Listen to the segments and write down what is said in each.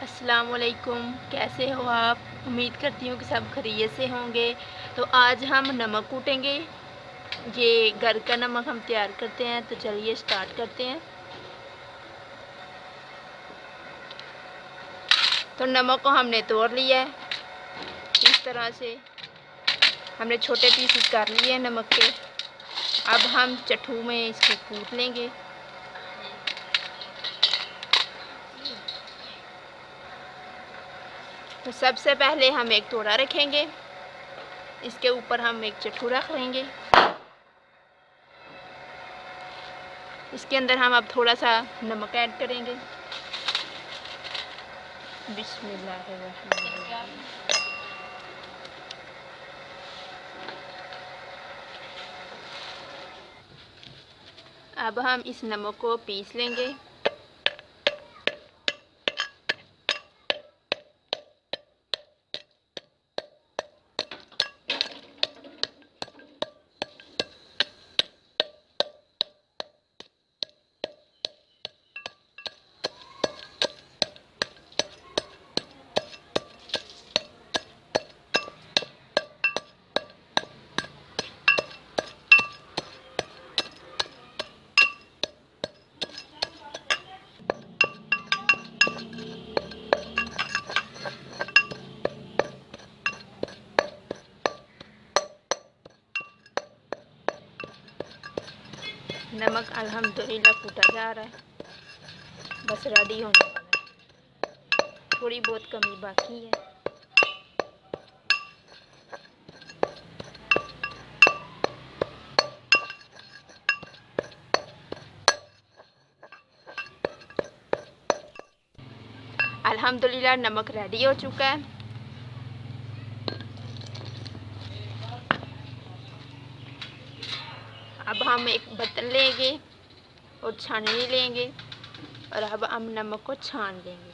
अस्सलाम वालेकुम, कैसे हो आप? उम्मीद करती हूँ कि सब खैरियत से होंगे। तो आज हम नमक कूटेंगे। ये घर का नमक हम तैयार करते हैं, तो चलिए स्टार्ट करते हैं। तो नमक को हमने तोड़ लिया है, इस तरह से हमने छोटे पीसेस कर लिए हैं नमक के। अब हम चटू में इसको कूट लेंगे। तो सबसे पहले हम एक तोड़ा रखेंगे, इसके ऊपर हम एक चटू रख लेंगे। इसके अंदर हम अब थोड़ा सा नमक ऐड करेंगे। बिस्मिल्लाहिर्रहमानिर्रहीम। अब हम इस नमक को पीस लेंगे। नमक अल्हम्दुलिल्लाह कूटा जा रहा है, बस रेडी होने वाला है। थोड़ी बहुत कमी बाकी है। अल्हम्दुलिल्लाह नमक रेडी हो चुका है। अब हम एक बर्तन लेंगे और छाननी लेंगे और अब हम नमक को छान लेंगे।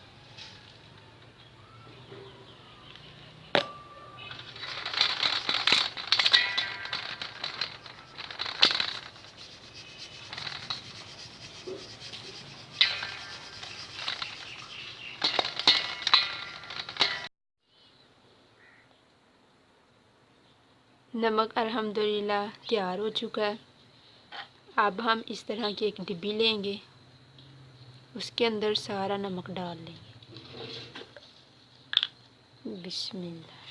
नमक अल्हम्दुलिल्लाह तैयार हो चुका है। अब हम इस तरह की एक डिब्बी लेंगे, उसके अंदर सारा नमक डाल लेंगे। बिस्मिल्लाह।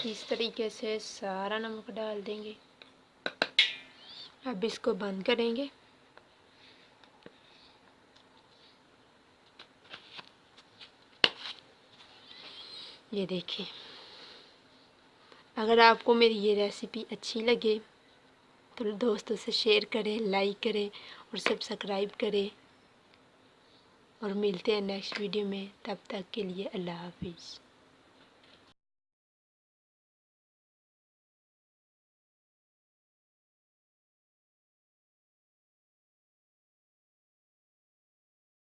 इस तरीके से सारा नमक डाल देंगे। अब इसको बंद करेंगे। ये देखिए, अगर आपको मेरी ये रेसिपी अच्छी लगे तो दोस्तों से शेयर करें, लाइक करें और सब्सक्राइब करें। और मिलते हैं नेक्स्ट वीडियो में, तब तक के लिए अल्लाह हाफिज़।